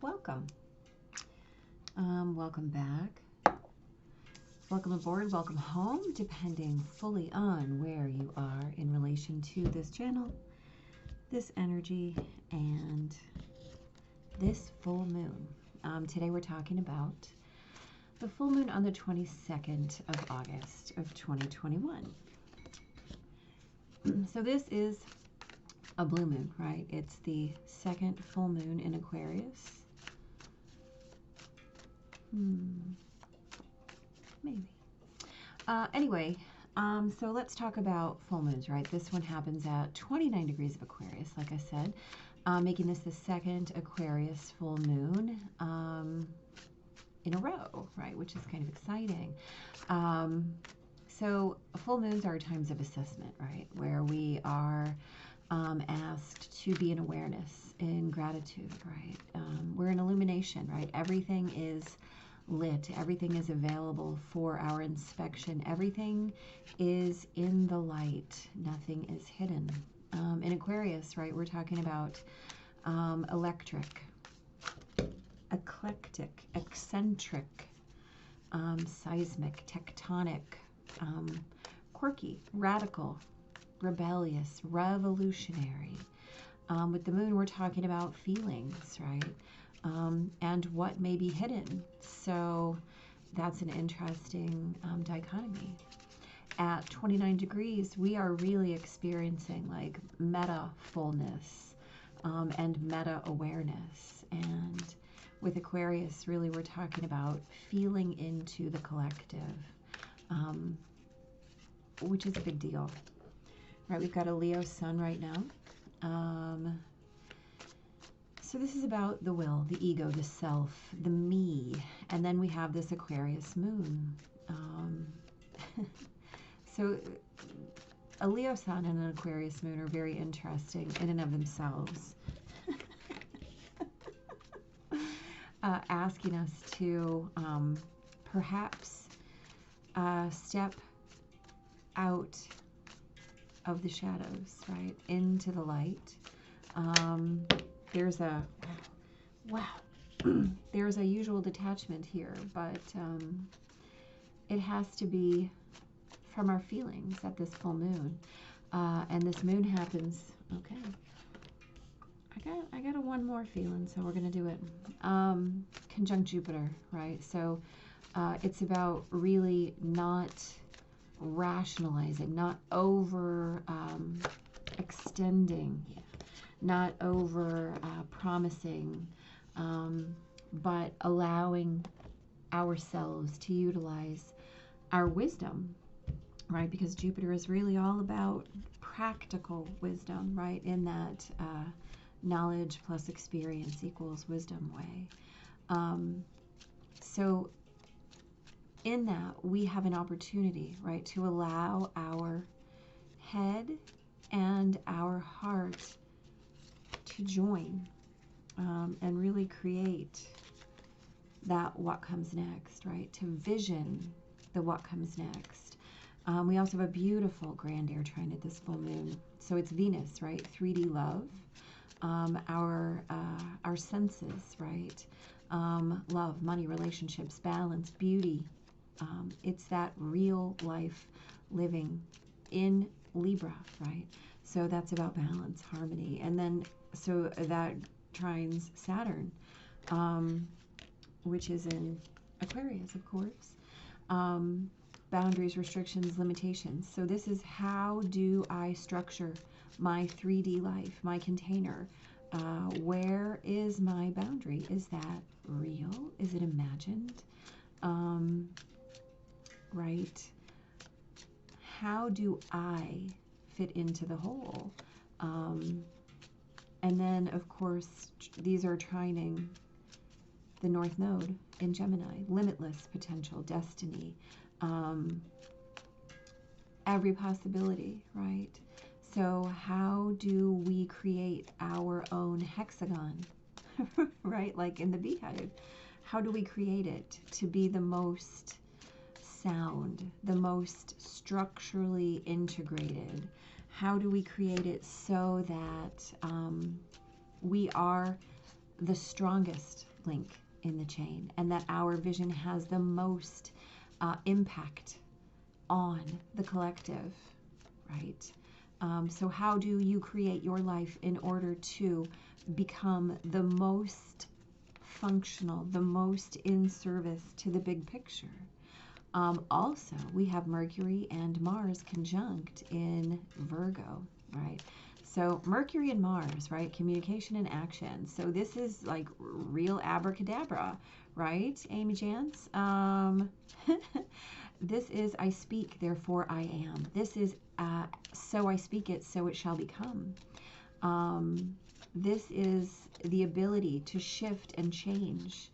welcome. Welcome back. Welcome aboard, welcome home, depending fully on where you are in relation to this channel, this energy, and this full moon. Today we're talking about the full moon on the 22nd of August of 2021. So this is a blue moon, right? It's the second full moon in Aquarius. Maybe. Anyway, so let's talk about full moons, right? This one happens at 29 degrees of Aquarius, like I said, making this the second Aquarius full moon in a row, right? Which is kind of exciting. So full moons are times of assessment, right? Where we are asked to be in awareness, in gratitude, right? We're in illumination, right? Everything is lit. Everything is available for our inspection. Everything is in the light. Nothing is hidden. In Aquarius, right, we're talking about electric, eclectic, eccentric, seismic, tectonic, quirky, radical, rebellious, revolutionary. With the moon, we're talking about feelings, right? And what may be hidden. So that's an interesting dichotomy. At 29 degrees, we are really experiencing like meta fullness and meta awareness. And with Aquarius, really, we're talking about feeling into the collective, which is a big deal. Right, we've got a Leo sun right now. So this is about the will, the ego, the self, the me. And then we have this Aquarius moon. So a Leo sun and an Aquarius moon are very interesting in and of themselves. Asking us to perhaps step out of the shadows, right, into the light. There's a, wow, there's a usual detachment here, but it has to be from our feelings at this full moon. And this moon happens, okay, I got a one more feeling, so we're going to do it. Conjunct Jupiter, right? So it's about really not rationalizing, not over extending, not over promising, but allowing ourselves to utilize our wisdom, right? Because Jupiter is really all about practical wisdom, right? In that knowledge plus experience equals wisdom way. So in that, we have an opportunity, right, to allow our head and our heart to join and really create that what comes next, right? To vision the what comes next. We also have a beautiful grand air trine at this full moon. So it's Venus, right? 3D love. Our senses, right? Love, money, relationships, balance, beauty. It's that real life living in Libra, right? So that's about balance, harmony. And then, so that trines Saturn, which is in Aquarius, of course. Boundaries, restrictions, limitations. So this is how do I structure my 3D life, my container? Where is my boundary? Is that real? Is it imagined? Right? How do I fit into the whole? And then, of course, these are trining the North Node in Gemini, limitless potential, destiny, every possibility, right? So how do we create our own hexagon, right? Like in the beehive, how do we create it to be the most sound, the most structurally integrated? How do we create it so that we are the strongest link in the chain, and that our vision has the most impact on the collective, right? So how do you create your life in order to become the most functional, the most in service to the big picture? Also, we have Mercury and Mars conjunct in Virgo, right? So Mercury and Mars, right? Communication and action. So this is like real abracadabra, right, Amy Jans? This is I speak, therefore I am. This is so I speak it, so it shall become. This is the ability to shift and change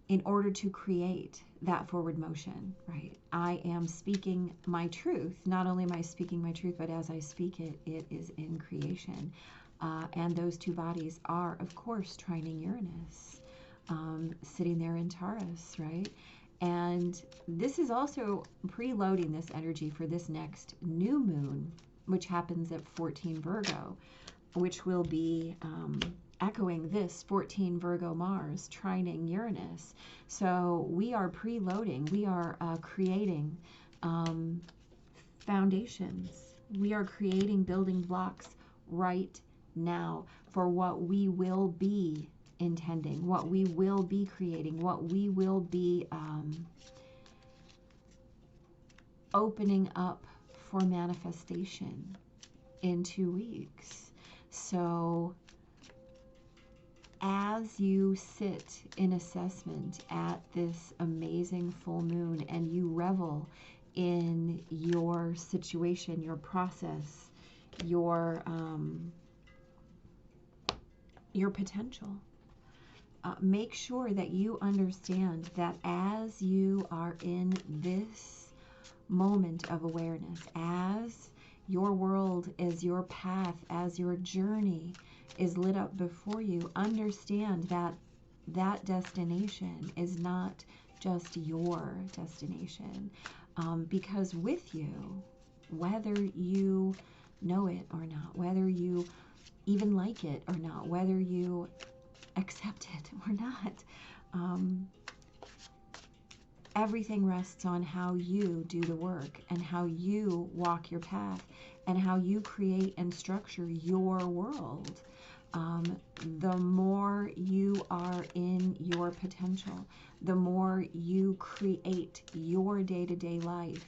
in order to create that forward motion, right? I am speaking my truth. Not only am I speaking my truth, but as I speak it, it is in creation. And those two bodies are, of course, trining Uranus, sitting there in Taurus, right? And this is also preloading this energy for this next new moon, which happens at 14 Virgo, which will be echoing this 14 Virgo Mars trining Uranus. So we are preloading, we are creating foundations. We are creating building blocks right now for what we will be intending, what we will be creating, what we will be opening up for manifestation in 2 weeks. So as you sit in assessment at this amazing full moon and you revel in your situation, your process, your potential, make sure that you understand that as you are in this moment of awareness, as your world is your path, as your journey is lit up before you, understand that that destination is not just your destination. Because with you, whether you know it or not, whether you even like it or not, whether you accept it or not, everything rests on how you do the work and how you walk your path and how you create and structure your world. The more you are in your potential, the more you create your day-to-day life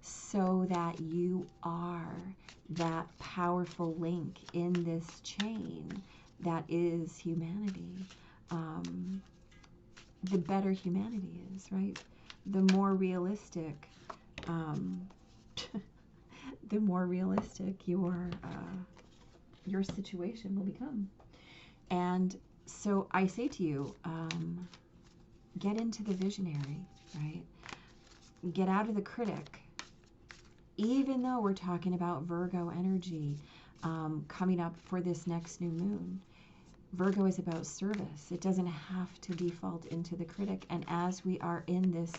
so that you are that powerful link in this chain that is humanity. The better humanity is, right? The more realistic, the more realistic your situation will become. And so I say to you, get into the visionary, right? Get out of the critic. Even though we're talking about Virgo energy coming up for this next new moon, Virgo is about service. It doesn't have to default into the critic. And as we are in this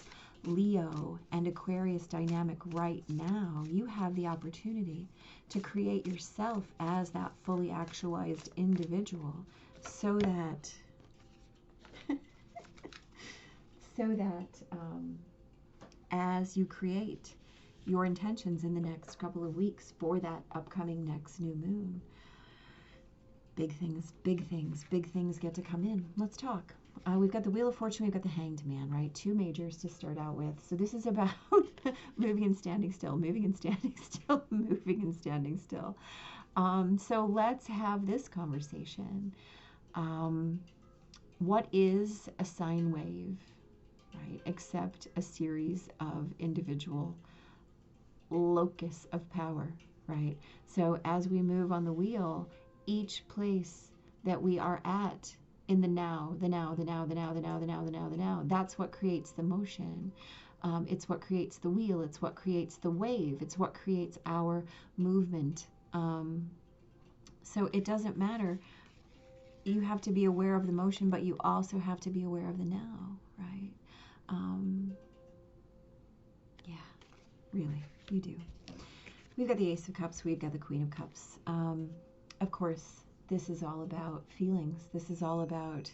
Leo and Aquarius dynamic right now, you have the opportunity to create yourself as that fully actualized individual so that as you create your intentions in the next couple of weeks for that upcoming next new moon, big things get to come in. Let's talk. We've got the Wheel of Fortune, we've got the Hanged Man, right? 2 majors to start out with. So this is about moving and standing still, moving and standing still, moving and standing still. So let's have this conversation. What is a sine wave, right? Except a series of individual locus of power, right? So as we move on the wheel, each place that we are at in the now, that's what creates the motion. It's what creates the wheel. It's what creates the wave. It's what creates our movement. So it doesn't matter. You have to be aware of the motion, but you also have to be aware of the now, right? Yeah, really, you do. We've got the Ace of Cups. We've got the Queen of Cups. Of course, this is all about feelings. This is all about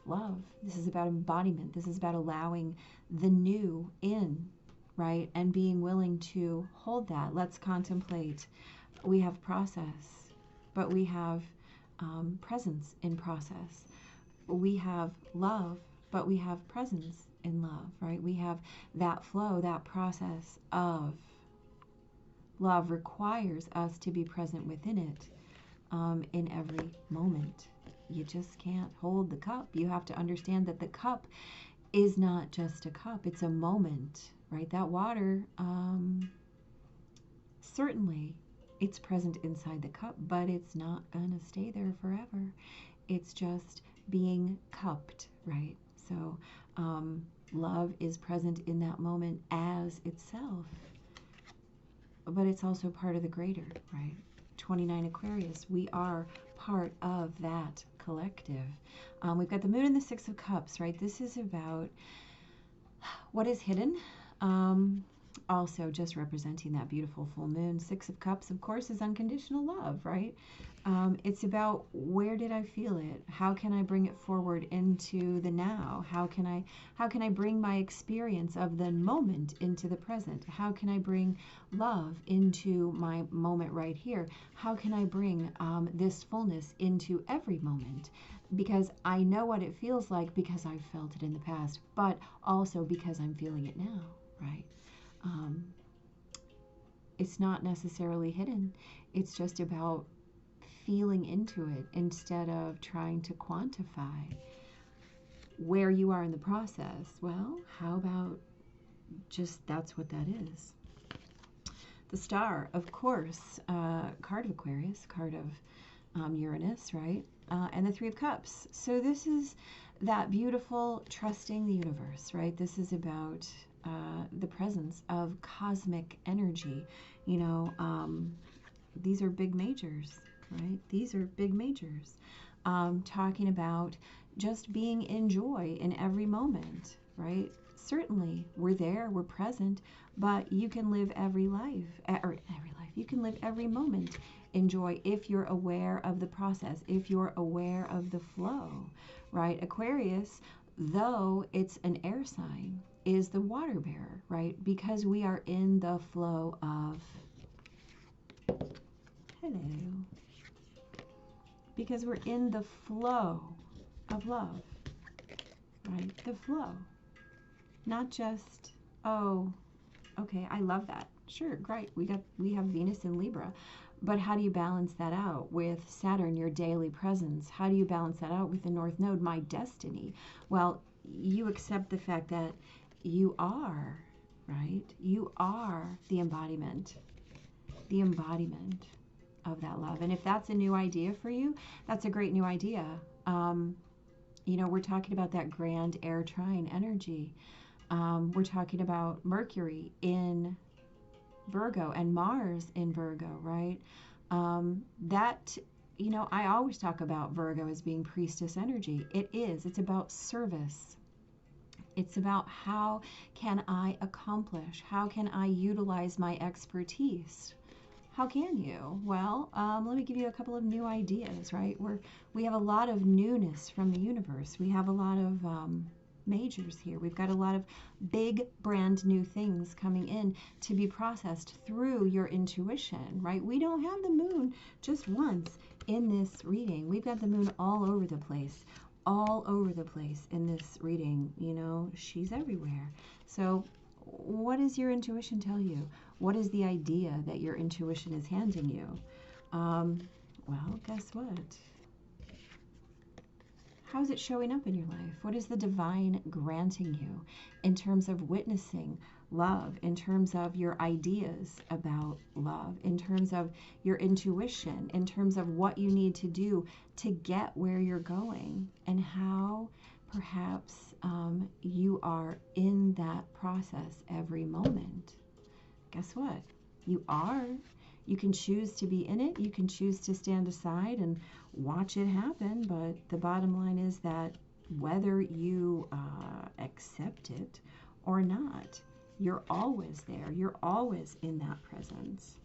love. This is about embodiment. This is about allowing the new in, right? And being willing to hold that. Let's contemplate. We have process, but we have presence in process. We have love, but we have presence in love, right? We have that flow, that process of love requires us to be present within it in every moment. You just can't hold the cup. You have to understand that the cup is not just a cup. It's a moment, right? That water, certainly it's present inside the cup, but it's not going to stay there forever. It's just being cupped, right? So love is present in that moment as itself, but it's also part of the greater, right? 29 Aquarius, we are part of that collective. We've got the moon and the 6 of cups, right? This is about what is hidden. Also just representing that beautiful full moon. 6 of cups, of course, is unconditional love, right? It's about where did I feel it? How can I bring it forward into the now? How can I bring my experience of the moment into the present? How can I bring love into my moment right here? How can I bring this fullness into every moment? Because I know what it feels like because I've felt it in the past, but also because I'm feeling it now, right? It's not necessarily hidden. It's just about feeling into it instead of trying to quantify where you are in the process. Well, how about just that's what that is. The Star, of course, card of Aquarius, card of Uranus, right? And the 3 of Cups. So this is that beautiful trusting the universe, right? This is about the presence of cosmic energy. You know, these are big majors, right? These are big majors. Talking about just being in joy in every moment, right? Certainly, we're there, we're present, but you can live every life, you can live every moment in joy if you're aware of the process, if you're aware of the flow, right? Aquarius, though it's an air sign, is the water bearer, right? Because we are in the flow of, hello, because we're in the flow of love, right? The flow, not just, oh, okay, I love that. Sure, great. We have Venus in Libra, but how do you balance that out with Saturn, your daily presence? How do you balance that out with the North Node, my destiny? Well, you accept the fact that you are, right? You are the embodiment of that love. And if that's a new idea for you, that's a great new idea. You know, we're talking about that grand air trine energy. We're talking about Mercury in Virgo and Mars in Virgo, right? That, you know, I always talk about Virgo as being priestess energy. It is. It's about service. It's about how can I accomplish? How can I utilize my expertise? How can you? Well, let me give you a couple of new ideas, right? We have a lot of newness from the universe. We have a lot of majors here. We've got a lot of big, brand new things coming in to be processed through your intuition, right? We don't have the moon just once in this reading. We've got the moon all over the place in this reading. You know, she's everywhere. So what does your intuition tell you? What is the idea that your intuition is handing you? Well, guess what? How's it showing up in your life? What is the divine granting you in terms of witnessing love, in terms of your ideas about love, in terms of your intuition, in terms of what you need to do to get where you're going, and how perhaps you are in that process every moment? Guess what? You are. You can choose to be in it. You can choose to stand aside and watch it happen. But the bottom line is that whether you accept it or not, you're always there. You're always in that presence.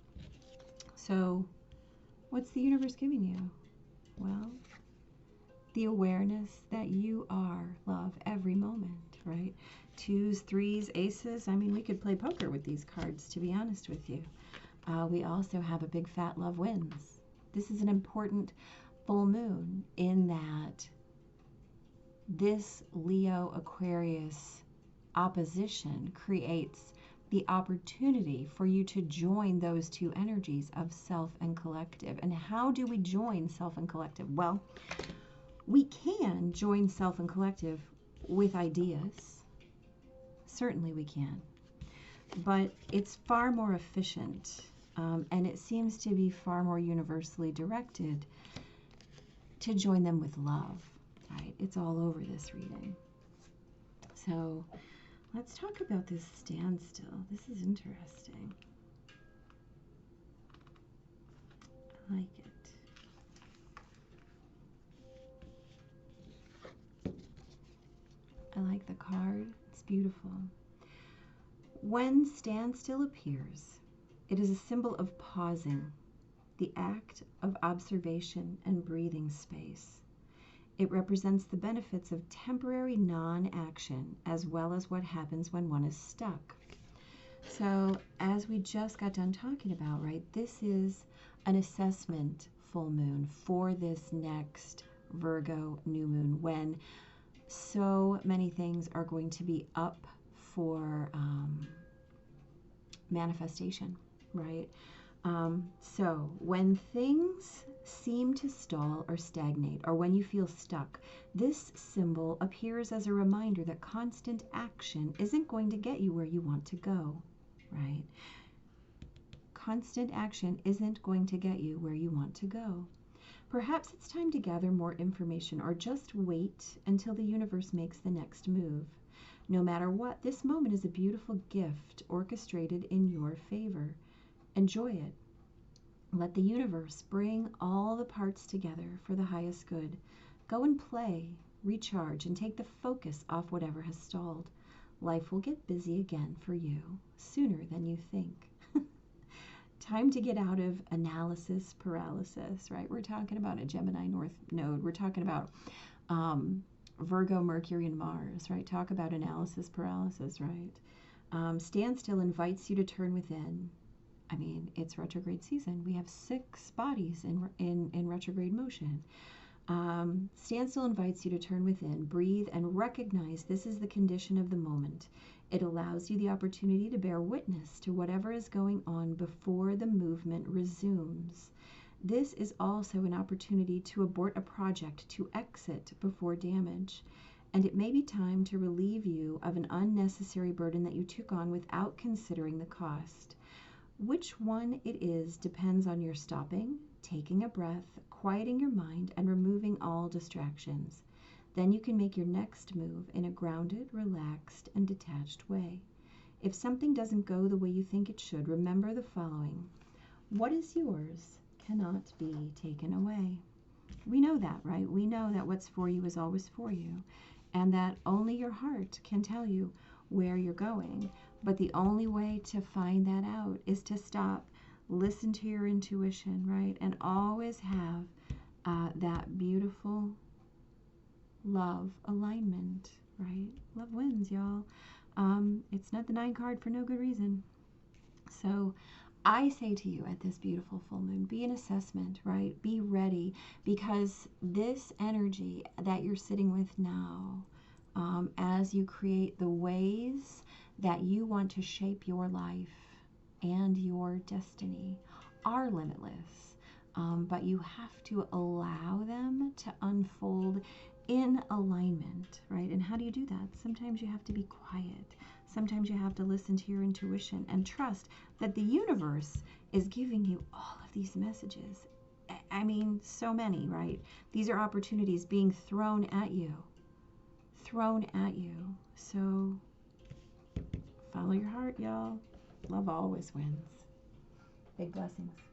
So What's the universe giving you? Well, the awareness that you are love every moment, right? Twos, threes, aces. I mean, we could play poker with these cards, to be honest with you. We also have a big fat love wins. This is an important full moon in that this Leo Aquarius opposition creates the opportunity for you to join those two energies of self and collective. And how do we join self and collective? Well, we can join self and collective with ideas. Certainly we can. But it's far more efficient, and it seems to be far more universally directed to join them with love, right? It's all over this reading. So let's talk about this standstill. This is interesting. I like it. I like the card. It's beautiful. When standstill appears, it is a symbol of pausing, the act of observation and breathing space. It represents the benefits of temporary non-action as well as what happens when one is stuck. So as we just got done talking about, right, this is an assessment full moon for this next Virgo new moon when so many things are going to be up for manifestation, right? So when things seem to stall or stagnate, or when you feel stuck, this symbol appears as a reminder that constant action isn't going to get you where you want to go, right? Constant action isn't going to get you where you want to go. Perhaps it's time to gather more information or just wait until the universe makes the next move. No matter what, this moment is a beautiful gift orchestrated in your favor. Enjoy it. Let the universe bring all the parts together for the highest good. Go and play, recharge, and take the focus off whatever has stalled. Life will get busy again for you sooner than you think. Time to get out of analysis paralysis, right? We're talking about a Gemini North Node. We're talking about Virgo, Mercury, and Mars, right? Talk about analysis paralysis, right? Standstill invites you to turn within. I mean, it's retrograde season. We have 6 bodies in retrograde motion. Standstill invites you to turn within, breathe, and recognize this is the condition of the moment. It allows you the opportunity to bear witness to whatever is going on before the movement resumes. This is also an opportunity to abort a project, to exit before damage. And it may be time to relieve you of an unnecessary burden that you took on without considering the cost. Which one it is depends on your stopping, taking a breath, quieting your mind, and removing all distractions. Then you can make your next move in a grounded, relaxed, and detached way. If something doesn't go the way you think it should, remember the following. What is yours cannot be taken away. We know that, right? We know that what's for you is always for you, and that only your heart can tell you where you're going. But the only way to find that out is to stop, listen to your intuition, right? And always have that beautiful love alignment, right? Love wins, y'all. It's not the 9 card for no good reason. So I say to you at this beautiful full moon, be an assessment, right? Be ready, because this energy that you're sitting with now, as you create the ways that you want to shape your life and your destiny, are limitless. But you have to allow them to unfold in alignment, right? And how do you do that? Sometimes you have to be quiet. Sometimes you have to listen to your intuition and trust that the universe is giving you all of these messages. I mean, so many, right? These are opportunities being thrown at you. Thrown at you. So follow your heart, y'all. Love always wins. Big blessings.